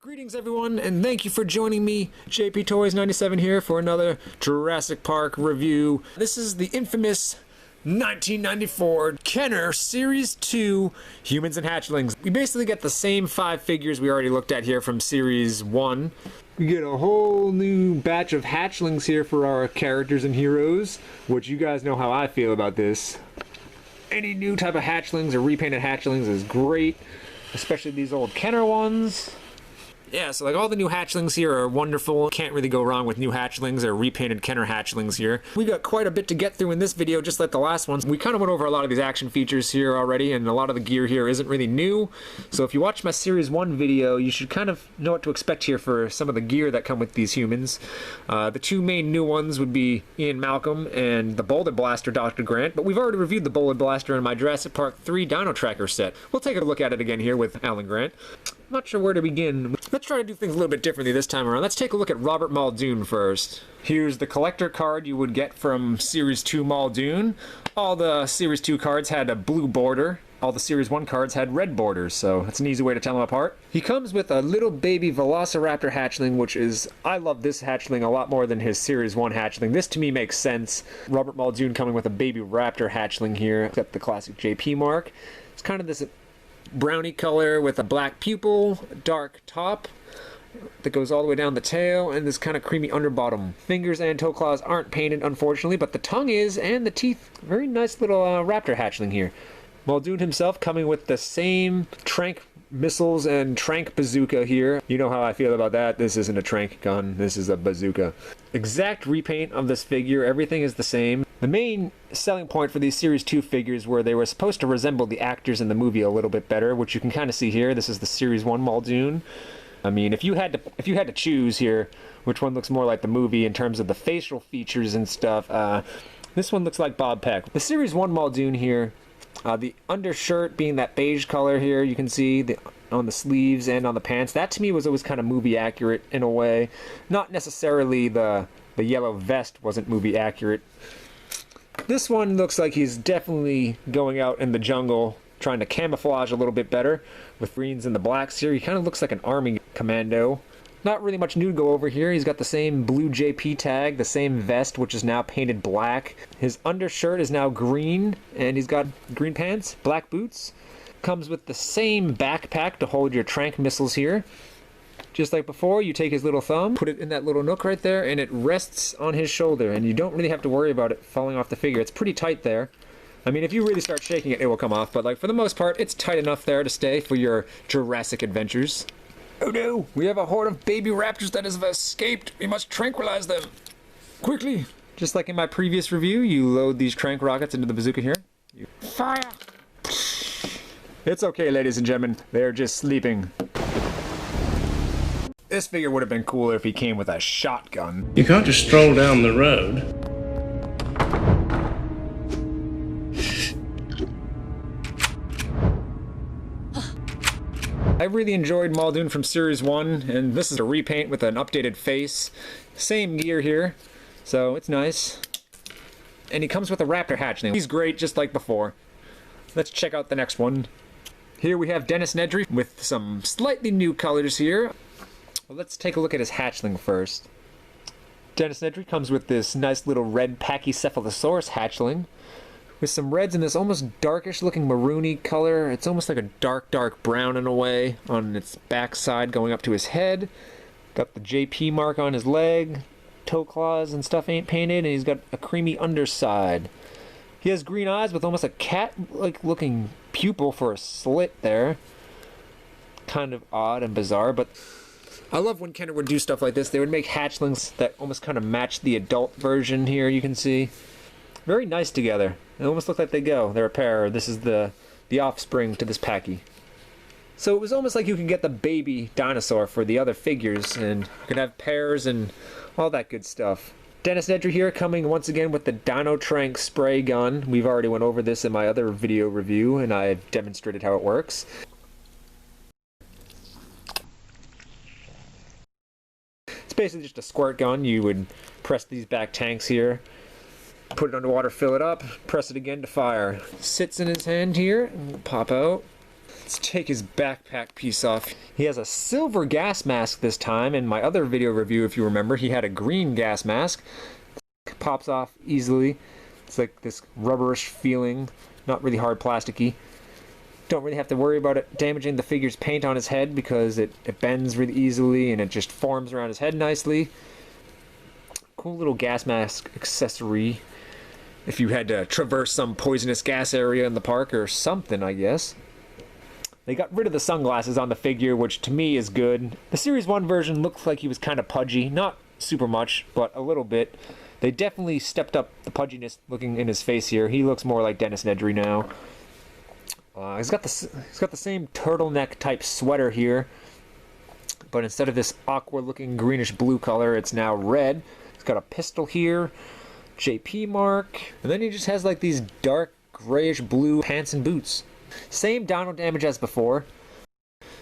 Greetings everyone, and thank you for joining me, JP Toys 97 here for another Jurassic Park review. This is the infamous 1994 Kenner Series 2 Humans and Hatchlings. We basically get the same 5 figures we already looked at here from Series 1. We get a whole new batch of hatchlings here for our characters and heroes, which you guys know how I feel about this. Any new type of hatchlings or repainted hatchlings is great, especially these old Kenner ones. Yeah, so like all the new hatchlings here are wonderful. Can't really go wrong with new hatchlings or repainted Kenner hatchlings here. We got quite a bit to get through in this video, just like the last ones. We kind of went over a lot of these action features here already, and a lot of the gear here isn't really new. So if you watch my Series 1 video, you should kind of know what to expect here for some of the gear that come with these humans. The two main new ones would be Ian Malcolm and the Boulder Blaster Dr. Grant, but we've already reviewed the Boulder Blaster in my Jurassic Park 3 Dino Tracker set. We'll take a look at it again here with Alan Grant. I'm not sure where to begin. Let's try to do things a little bit differently this time around. Let's take a look at Robert Muldoon first. Here's the collector card you would get from Series 2 Muldoon. All the Series 2 cards had a blue border. All the Series 1 cards had red borders, so that's an easy way to tell them apart. He comes with a little baby Velociraptor hatchling, which is, I love this hatchling a lot more than his Series 1 hatchling. This to me makes sense. Robert Muldoon coming with a baby raptor hatchling here, except the classic JP mark. It's kind of this brownie color with a black pupil, dark top that goes all the way down the tail, and this kind of creamy underbottom. Fingers and toe claws aren't painted, unfortunately, but the tongue is, and the teeth. Very nice little raptor hatchling here. Muldoon himself coming with the same Trank missiles and Trank bazooka here. You know how I feel about that. This isn't a Trank gun, this is a bazooka. Exact repaint of this figure, everything is the same. The main selling point for these Series 2 figures were they were supposed to resemble the actors in the movie a little bit better, which you can kind of see here. This is the Series 1 Muldoon. I mean, if you had to choose here which one looks more like the movie in terms of the facial features and stuff, this one looks like Bob Peck. The Series 1 Muldoon here, the undershirt being that beige color here, you can see on the sleeves and on the pants. That to me was always kind of movie accurate in a way. Not necessarily the yellow vest wasn't movie accurate. This one looks like he's definitely going out in the jungle, trying to camouflage a little bit better with greens and the blacks here. He kind of looks like an army commando. Not really much new to go over here. He's got the same blue JP tag, the same vest, which is now painted black. His undershirt is now green, and he's got green pants, black boots. Comes with the same backpack to hold your Trank missiles here. Just like before, you take his little thumb, put it in that little nook right there, and it rests on his shoulder, and you don't really have to worry about it falling off the figure. It's pretty tight there. I mean, if you really start shaking it, it will come off, but like for the most part, it's tight enough there to stay for your Jurassic adventures. Oh no! We have a horde of baby raptors that has escaped! We must tranquilize them! Quickly! Just like in my previous review, you load these Trank rockets into the bazooka here. You fire! It's okay, ladies and gentlemen. They're just sleeping. This figure would have been cooler if he came with a shotgun. You can't just stroll down the road. I really enjoyed Muldoon from Series 1, and this is a repaint with an updated face. Same gear here, so it's nice. And he comes with a raptor hatchling. He's great, just like before. Let's check out the next one. Here we have Dennis Nedry with some slightly new colors here. Well, let's take a look at his hatchling first. Dennis Nedry comes with this nice little red Pachycephalosaurus hatchling with some reds in this almost darkish looking maroony color. It's almost like a dark brown in a way on its backside going up to his head. Got the JP mark on his leg. Toe claws and stuff ain't painted, and he's got a creamy underside. He has green eyes with almost a cat-like looking pupil for a slit there. Kind of odd and bizarre, but I love when Kenner would do stuff like this. They would make hatchlings that almost kind of match the adult version here, you can see. Very nice together. They almost look like they go. They're a pair. This is the offspring to this Packy. So it was almost like you could get the baby dinosaur for the other figures, and you could have pairs and all that good stuff. Dennis Nedry here coming once again with the Dino Trank spray gun. We've already went over this in my other video review, and I've demonstrated how it works. It's basically just a squirt gun. You would press these back tanks here, put it underwater, fill it up, press it again to fire. Sits in his hand here, and pop out. Let's take his backpack piece off. He has a silver gas mask this time. In my other video review, if you remember, he had a green gas mask. Pops off easily. It's like this rubberish feeling, not really hard plasticky. Don't really have to worry about it damaging the figure's paint on his head because it bends really easily and it just forms around his head nicely. Cool little gas mask accessory if you had to traverse some poisonous gas area in the park or something, I guess. They got rid of the sunglasses on the figure, which to me is good. The Series 1 version looked like he was kind of pudgy. Not super much, but a little bit. They definitely stepped up the pudginess looking in his face here. He looks more like Dennis Nedry now. He's got the same turtleneck type sweater here, but instead of this awkward looking greenish blue color, it's now red. He's got a pistol here, JP mark, and then he just has like these dark grayish blue pants and boots. Same Dino-Damage as before.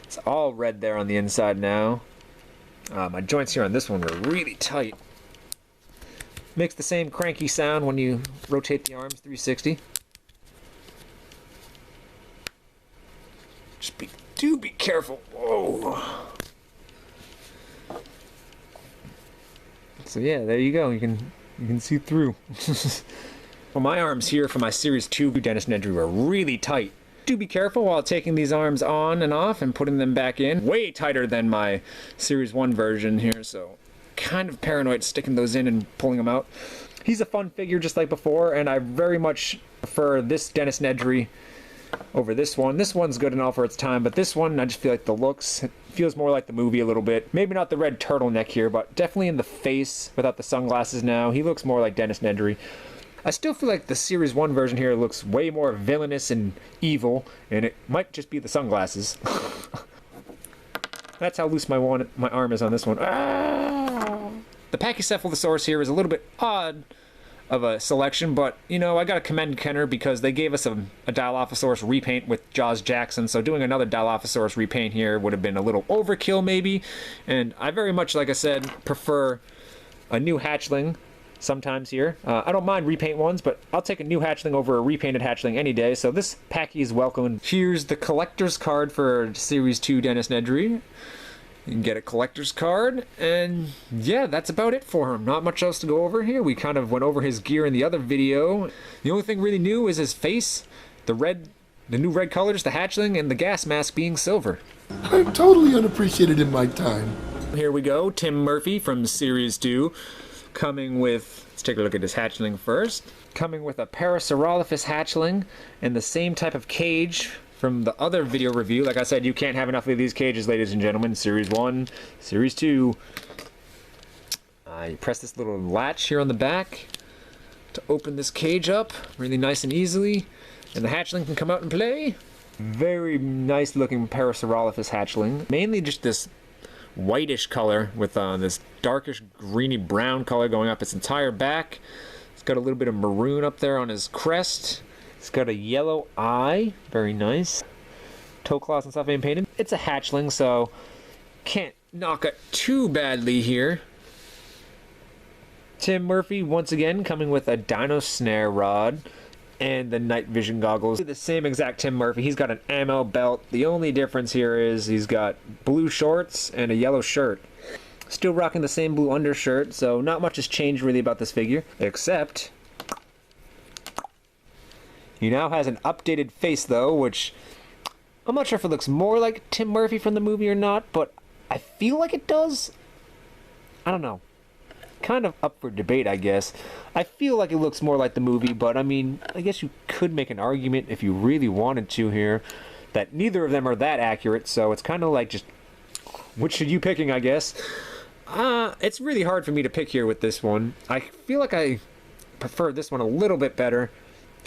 It's all red there on the inside now. My joints here on this one were really tight. Makes the same cranky sound when you rotate the arms 360. Do be careful. Whoa. So yeah, there you go. You can see through. Well, my arms here for my Series 2 Dennis Nedry were really tight. Do be careful while taking these arms on and off and putting them back in. Way tighter than my Series 1 version here, so kind of paranoid sticking those in and pulling them out. He's a fun figure just like before, and I very much prefer this Dennis Nedry over this one. This one's good enough for its time, but this one, I just feel like the looks, it feels more like the movie a little bit. Maybe not the red turtleneck here, but definitely in the face without the sunglasses now. He looks more like Dennis Nedry. I still feel like the Series 1 version here looks way more villainous and evil, and it might just be the sunglasses. That's how loose my arm is on this one. Ah! The Pachycephalosaurus here is a little bit odd of a selection, but, you know, I gotta commend Kenner because they gave us a Dilophosaurus repaint with Jaws Jackson, so doing another Dilophosaurus repaint here would have been a little overkill, maybe, and I very much, like I said, prefer a new hatchling sometimes here. I don't mind repaint ones, but I'll take a new hatchling over a repainted hatchling any day, so this Packy is welcome. Here's the collector's card for Series 2 Dennis Nedry. You can get a collector's card, and yeah, that's about it for him. Not much else to go over here. We kind of went over his gear in the other video. The only thing really new is his face, the new red colors, the hatchling, and the gas mask being silver. I'm totally unappreciated in my time. Here we go, Tim Murphy from Series 2. Coming with, let's take a look at his hatchling first. Coming with a Pachycephalosaurus hatchling and the same type of cage from the other video review. Like I said, you can't have enough of these cages, ladies and gentlemen. Series 1, Series 2. You press this little latch here on the back to open this cage up really nice and easily. And the hatchling can come out and play. Very nice looking Pachycephalosaurus hatchling. Mainly just this whitish color with this darkish greeny brown color going up its entire back. It's got a little bit of maroon up there on his crest. It's got a yellow eye, very nice. Toe claws and stuff ain't painted. It's a hatchling, so can't knock it too badly here. Tim Murphy once again coming with a dino snare rod and the night vision goggles. The same exact Tim Murphy. He's got an ammo belt. The only difference here is he's got blue shorts and a yellow shirt. Still rocking the same blue undershirt, so not much has changed really about this figure, except he now has an updated face though, which I'm not sure if it looks more like Tim Murphy from the movie or not, but I feel like it does. I don't know. Kind of up for debate, I guess. I feel like it looks more like the movie, but I mean, I guess you could make an argument if you really wanted to here that neither of them are that accurate, so it's kind of like just which should you picking, I guess. It's really hard for me to pick here with this one. I feel like I prefer this one a little bit better,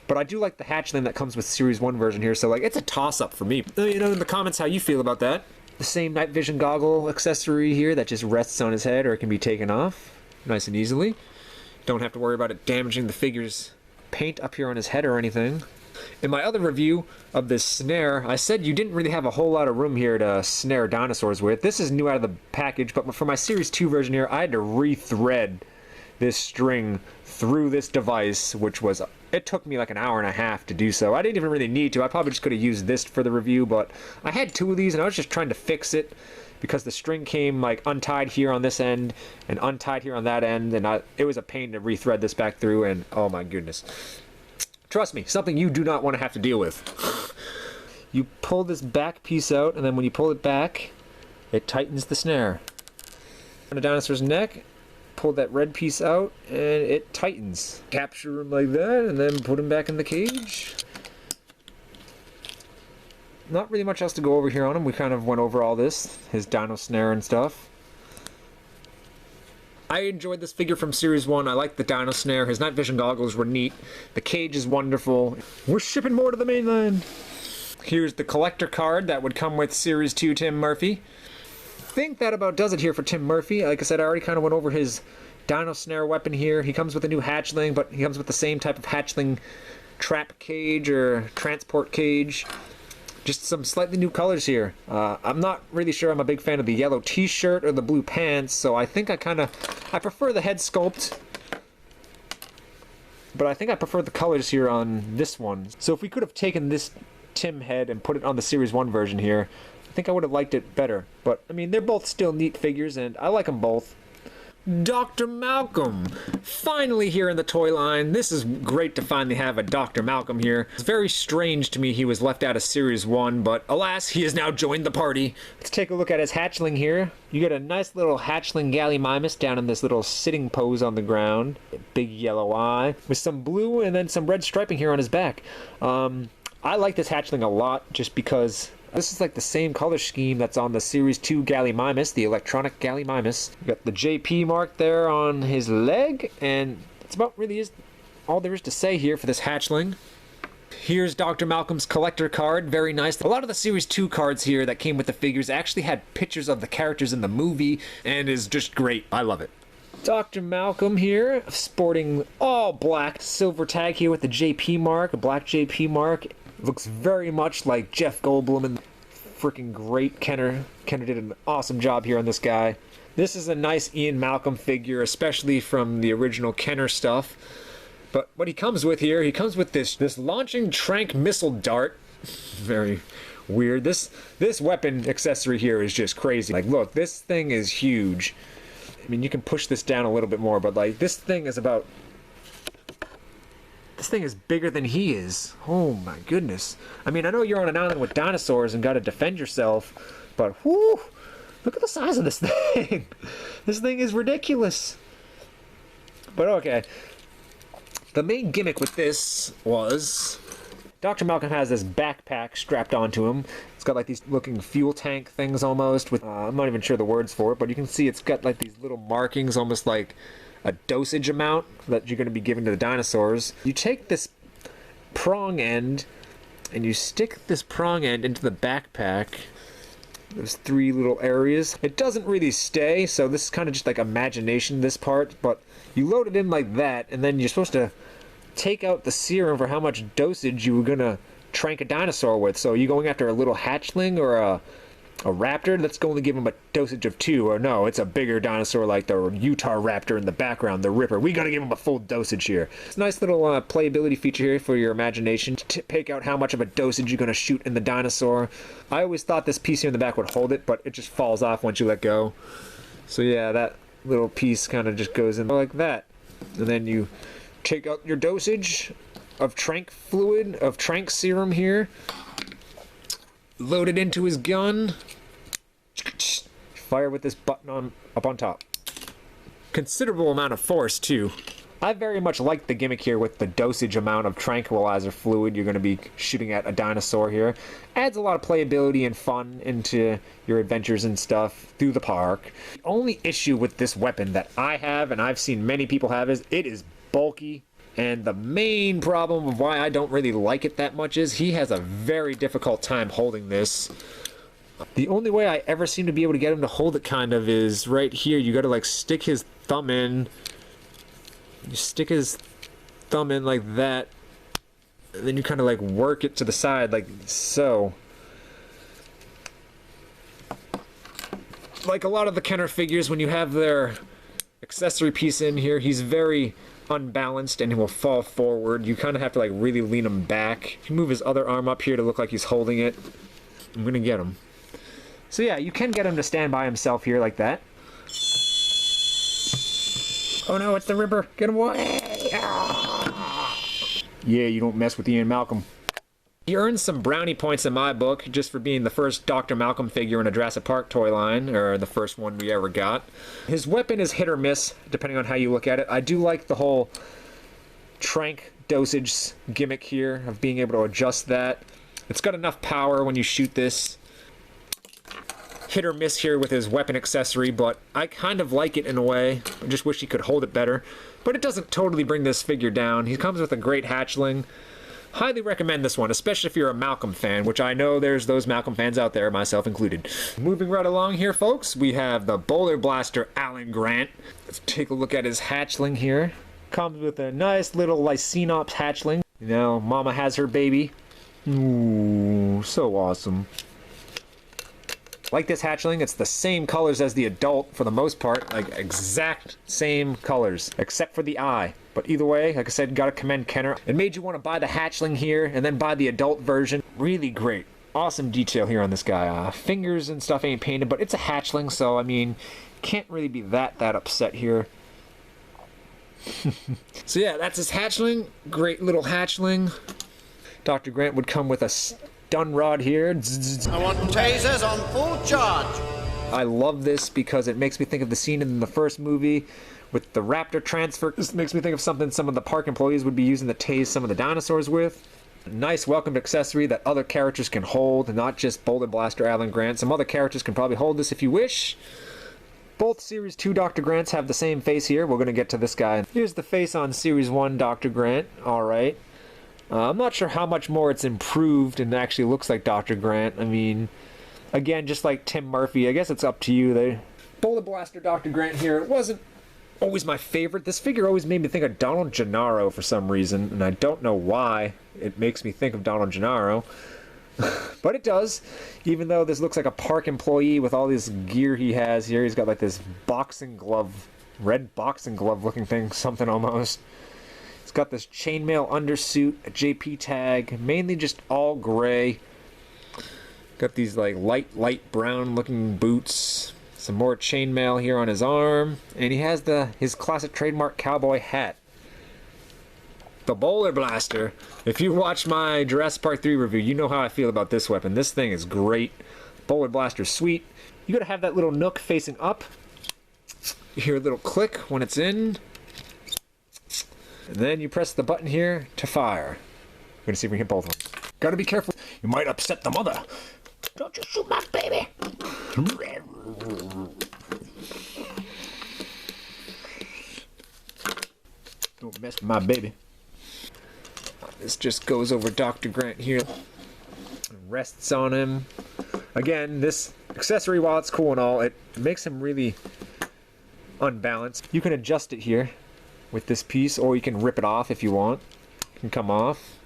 but I do like the hatchling that comes with Series 1 version here, so like it's a toss-up for me. Let me know in the comments how you feel about that. The same night vision goggle accessory here that just rests on his head or it can be taken off nice and easily. Don't have to worry about it damaging the figure's paint up here on his head or anything. In my other review of this snare, I said you didn't really have a whole lot of room here to snare dinosaurs with. This is new out of the package, but for my Series 2 version here, I had to re-thread this string through this device, which was It took me like an hour and a half to do so. I didn't even really need to. I probably just could have used this for the review, but I had 2 of these and I was just trying to fix it because the string came like untied here on this end and untied here on that end, and it was a pain to rethread this back through, and oh my goodness. Trust me, something you do not want to have to deal with. You pull this back piece out, and then when you pull it back, it tightens the snare. On the dinosaur's neck, pull that red piece out, and it tightens. Capture him like that, and then put him back in the cage. Not really much else to go over here on him. We kind of went over all this, his dino snare and stuff. I enjoyed this figure from Series 1. I like the dino snare. His night vision goggles were neat. The cage is wonderful. We're shipping more to the mainland. Here's the collector card that would come with Series 2 Tim Murphy. I think that about does it here for Tim Murphy. Like I said, I already kind of went over his dino snare weapon here. He comes with a new hatchling, but he comes with the same type of hatchling trap cage or transport cage. Just some slightly new colors here. I'm not really sure I'm a big fan of the yellow t-shirt or the blue pants, so I think I prefer the head sculpt. But I think I prefer the colors here on this one. So if we could have taken this Tim head and put it on the Series 1 version here, I think I would have liked it better. But, I mean, they're both still neat figures, and I like them both. Dr. Malcolm! Finally here in the toy line. This is great to finally have a Dr. Malcolm here. It's very strange to me he was left out of Series 1, but alas, he has now joined the party. Let's take a look at his hatchling here. You get a nice little hatchling Gallimimus down in this little sitting pose on the ground. A big yellow eye with some blue and then some red striping here on his back. I like this hatchling a lot just because this is like the same color scheme that's on the Series 2 Gallimimus, the electronic Gallimimus. You got the JP mark there on his leg, and that's about really all there is to say here for this hatchling. Here's Dr. Malcolm's collector card, very nice. A lot of the Series 2 cards here that came with the figures actually had pictures of the characters in the movie, and is just great. I love it. Dr. Malcolm here, sporting all black silver tag here with the JP mark, a black JP mark. Looks very much like Jeff Goldblum, and freaking great. Kenner did an awesome job here on this guy. This is a nice Ian Malcolm figure, especially from the original Kenner stuff. But what he comes with here, he comes with this launching trank missile dart. Very weird. This weapon accessory here is just crazy. Like, look, this thing is huge. I mean, you can push this down a little bit more, but like, this thing is bigger than he is. Oh my goodness. I mean, I know you're on an island with dinosaurs and gotta defend yourself, but whoo! Look at the size of this thing! This thing is ridiculous. But okay. The main gimmick with this was Dr. Malcolm has this backpack strapped onto him. It's got like these looking fuel tank things almost with, I'm not even sure the words for it, but you can see it's got like these little markings almost like a dosage amount that you're going to be giving to the dinosaurs. You take this prong end and you stick this prong end into the backpack. There's 3 little areas. It doesn't really stay, so this is kind of just like imagination, this part, but you load it in like that, and then you're supposed to take out the serum for how much dosage you were going to trank a dinosaur with. So are you going after a little hatchling or a raptor? That's going to give him a dosage of 2, or no, it's a bigger dinosaur like the Utah raptor in the background, the Ripper. We gotta give him a full dosage here. It's a nice little playability feature here for your imagination to pick out how much of a dosage you're gonna shoot in the dinosaur. I always thought this piece here in the back would hold it, but it just falls off once you let go. So yeah, that little piece kind of just goes in like that. And then you take out your dosage of trank fluid, of trank serum here. Load it into his gun. Fire with this button up on top. Considerable amount of force too. I very much like the gimmick here with the dosage amount of tranquilizer fluid you're going to be shooting at a dinosaur here. Adds a lot of playability and fun into your adventures and stuff through the park. The only issue with this weapon that I have, and I've seen many people have, is it is bulky. And the main problem of why I don't really like it that much is he has a very difficult time holding this. The only way I ever seem to be able to get him to hold it kind of is right here. You gotta like stick his thumb in. You stick his thumb in like that. And then you kind of like work it to the side like so. Like a lot of the Kenner figures, when you have their accessory piece in here, he's very unbalanced and he will fall forward. You kind of have to like really lean him back. You move his other arm up here to look like he's holding it. I'm gonna get him. So yeah, you can get him to stand by himself here like that. Oh no, it's the Ripper. Get him away. Ah. Yeah, you don't mess with Ian Malcolm. He earns some brownie points in my book just for being the first Dr. Malcolm figure in a Jurassic Park toy line, or the first one we ever got. His weapon is hit or miss, depending on how you look at it. I do like the whole trank dosage gimmick here of being able to adjust that. It's got enough power when you shoot this. Hit or miss here with his weapon accessory, but I kind of like it in a way. I just wish he could hold it better. But it doesn't totally bring this figure down. He comes with a great hatchling. Highly recommend this one, especially if you're a Malcolm fan, which I know there's those Malcolm fans out there, myself included. Moving right along here, folks, we have the Boulder Blaster Alan Grant. Let's take a look at his hatchling here. Comes with a nice little Lycenops hatchling. You know, mama has her baby. Ooh, so awesome. Like this hatchling, it's the same colors as the adult for the most part, like exact same colors, except for the eye. But either way, like I said, gotta commend Kenner. It made you want to buy the hatchling here and then buy the adult version. Really great. Awesome detail here on this guy. Fingers and stuff ain't painted, but it's a hatchling, so I mean, can't really be that upset here. So yeah, that's his hatchling. Great little hatchling. Dr. Grant would come with a stun rod here. I want tasers on full charge. I love this because it makes me think of the scene in the first movie with the raptor transfer. This makes me think of something some of the park employees would be using to tase some of the dinosaurs with. A nice welcomed accessory that other characters can hold, not just Boulder Blaster Alan Grant. Some other characters can probably hold this if you wish. Both Series 2 Dr. Grants have the same face here. We're going to get to this guy. Here's the face on Series 1 Dr. Grant. Alright. I'm not sure how much more it's improved and actually looks like Dr. Grant. I mean, again, just like Tim Murphy, I guess it's up to you. The Boulder Blaster Dr. Grant here, it wasn't always my favorite. This figure always made me think of Donald Gennaro for some reason, and I don't know why it makes me think of Donald Gennaro. But it does, even though this looks like a park employee with all this gear he has here. He's got like this boxing glove, red boxing glove looking thing, something almost. It's got this chainmail undersuit, a JP tag, mainly just all gray. Got these like light brown looking boots. Some more chainmail here on his arm. And he has his classic trademark cowboy hat. The Boulder Blaster. If you watch my Jurassic Park 3 review, you know how I feel about this weapon. This thing is great. Boulder Blaster's sweet. You gotta have that little nook facing up. You hear a little click when it's in. And then you press the button here to fire. We're gonna see if we can hit both of them. Gotta be careful. You might upset the mother. Don't you shoot my baby. Don't mess with my baby. This just goes over Dr. Grant here. Rests on him. Again, this accessory, while it's cool and all, it makes him really unbalanced. You can adjust it here with this piece, or you can rip it off if you want. It can come off.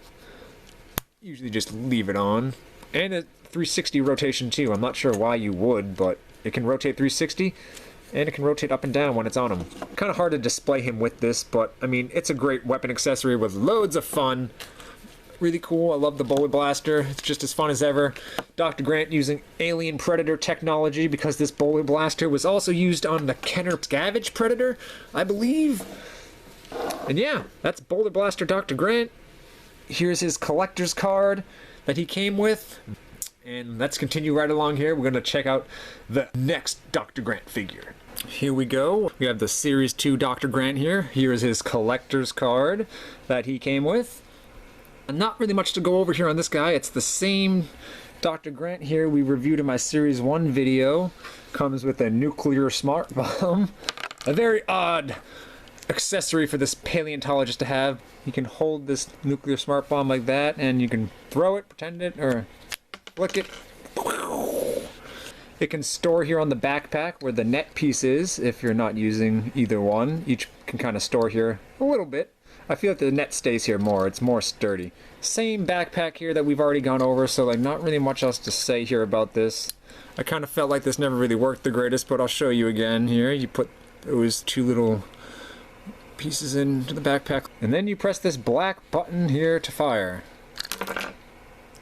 Usually just leave it on. And a 360 rotation too. I'm not sure why you would, but it can rotate 360, and it can rotate up and down when it's on him. Kind of hard to display him with this, but I mean, it's a great weapon accessory with loads of fun. Really cool. I love the Boulder Blaster. It's just as fun as ever. Dr. Grant using Alien Predator technology, because this Boulder Blaster was also used on the Kenner Scavenge Predator, I believe. And yeah, that's Boulder Blaster Dr. Grant. Here's his collector's card that he came with. And let's continue right along here. We're going to check out the next Dr. Grant figure. Here we go. We have the Series 2 Dr. Grant here. Here is his collector's card that he came with. And not really much to go over here on this guy. It's the same Dr. Grant here we reviewed in my Series 1 video. Comes with a nuclear smart bomb. A very odd accessory for this paleontologist to have. You can hold this nuclear smart bomb like that, and you can throw it, pretend it, or flick it. It can store here on the backpack where the net piece is, if you're not using either one. Each can kind of store here a little bit. I feel like the net stays here more. It's more sturdy. Same backpack here that we've already gone over, so like not really much else to say here about this. I kind of felt like this never really worked the greatest, but I'll show you again here. You put those two little pieces into the backpack. And then you press this black button here to fire.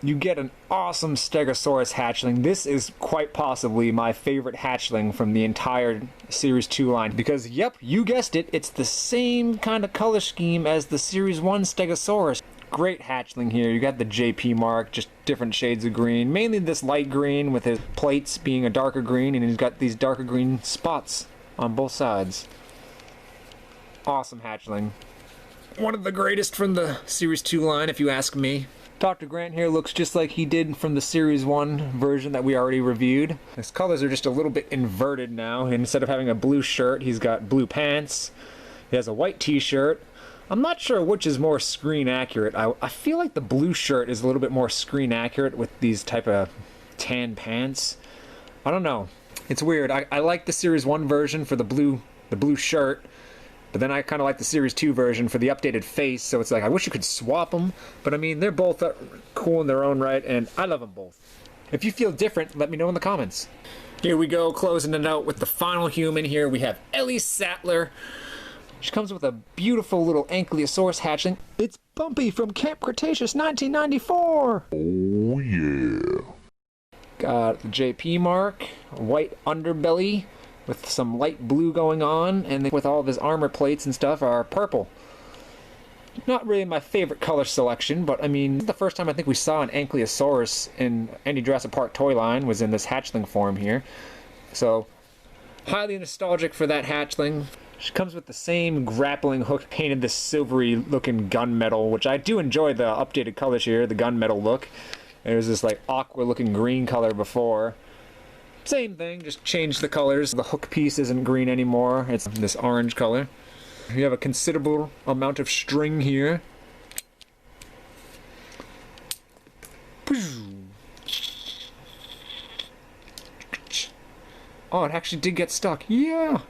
You get an awesome Stegosaurus hatchling. This is quite possibly my favorite hatchling from the entire Series 2 line. Because, yep, you guessed it, it's the same kind of color scheme as the Series 1 Stegosaurus. Great hatchling here. You got the JP mark, just different shades of green. Mainly this light green with his plates being a darker green, and he's got these darker green spots on both sides. Awesome hatchling. One of the greatest from the Series 2 line, if you ask me. Dr. Grant here looks just like he did from the Series 1 version that we already reviewed. His colors are just a little bit inverted now. Instead of having a blue shirt, he's got blue pants. He has a white t-shirt. I'm not sure which is more screen accurate. I feel like the blue shirt is a little bit more screen accurate with these type of tan pants. I don't know. It's weird. I like the Series 1 version for the blue shirt. But then I kind of like the Series 2 version for the updated face, so it's like, I wish you could swap them. But I mean, they're both cool in their own right, and I love them both. If you feel different, let me know in the comments. Here we go, closing it out with the final human here. We have Ellie Sattler. She comes with a beautiful little Ankylosaurus hatchling. It's Bumpy from Camp Cretaceous 1994! Oh, yeah. Got the JP mark, white underbelly, with some light blue going on, and then with all of his armor plates and stuff are purple. Not really my favorite color selection, but I mean, the first time I think we saw an Ankylosaurus in any Jurassic Park toy line was in this hatchling form here. So, highly nostalgic for that hatchling. She comes with the same grappling hook, painted this silvery looking gunmetal, which I do enjoy the updated colors here, the gunmetal look. There's this like aqua looking green color before. Same thing, just changed the colors. The hook piece isn't green anymore, it's this orange color. You have a considerable amount of string here. Oh, it actually did get stuck. Yeah!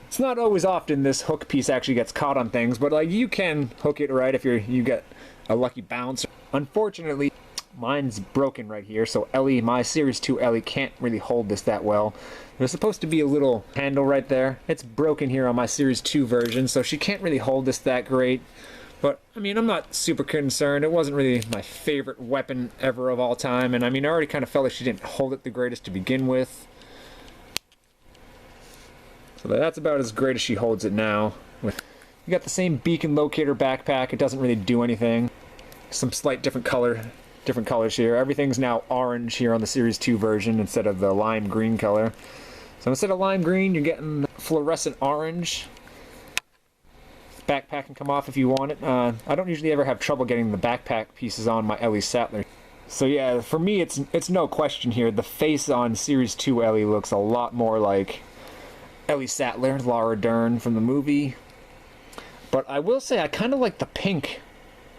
It's not always often this hook piece actually gets caught on things, but like you can hook it right if you get a lucky bounce. Unfortunately, mine's broken right here, so Ellie, my Series 2 Ellie, can't really hold this that well. There's supposed to be a little handle right there. It's broken here on my Series 2 version, so she can't really hold this that great. But, I mean, I'm not super concerned. It wasn't really my favorite weapon ever of all time, and I mean, I already kind of felt like she didn't hold it the greatest to begin with. So that's about as great as she holds it now. You got the same beacon locator backpack. It doesn't really do anything. Some slight different colors here. Everything's now orange here on the Series 2 version instead of the lime green color. So instead of lime green, you're getting fluorescent orange. Backpack can come off if you want it. I don't usually ever have trouble getting the backpack pieces on my Ellie Sattler. So yeah, for me, it's no question here. The face on Series 2 Ellie looks a lot more like Ellie Sattler, Laura Dern from the movie. But I will say I kind of like the pink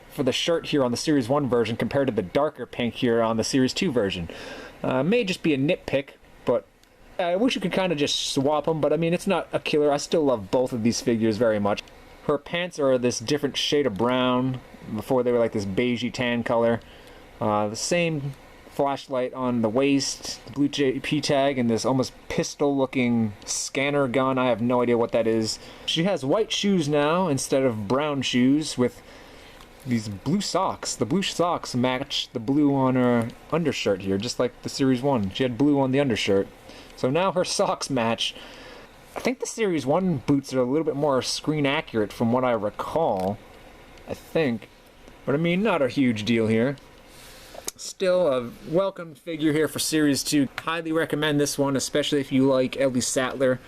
for the shirt here on the Series 1 version compared to the darker pink here on the Series 2 version. May just be a nitpick, but I wish you could kind of just swap them, but I mean, it's not a killer. I still love both of these figures very much. Her pants are this different shade of brown. Before they were like this beigey tan color. The same flashlight on the waist, the blue JP tag, and this almost pistol-looking scanner gun. I have no idea what that is. She has white shoes now instead of brown shoes with these blue socks. The blue socks match the blue on her undershirt here, just like the Series 1. She had blue on the undershirt. So now her socks match. I think the Series 1 boots are a little bit more screen accurate from what I recall. I think. But I mean, not a huge deal here. Still a welcome figure here for Series 2. Highly recommend this one, especially if you like Ellie Sattler.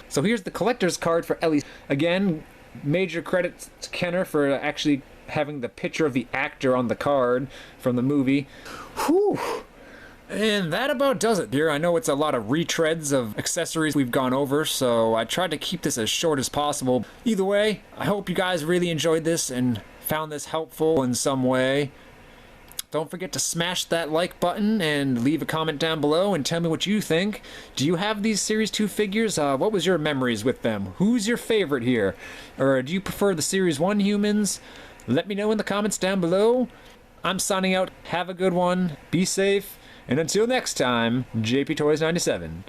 So here's the collector's card for Ellie. Again, major credit to Kenner for actually having the picture of the actor on the card from the movie. Whew! And that about does it here. I know it's a lot of retreads of accessories we've gone over, so I tried to keep this as short as possible. Either way, I hope you guys really enjoyed this and found this helpful in some way. Don't forget to smash that like button and leave a comment down below and tell me what you think. Do you have these Series 2 figures? What was your memories with them? Who's your favorite here? Or do you prefer the Series 1 humans? Let me know in the comments down below. I'm signing out. Have a good one. Be safe. And until next time, JP Toys 97.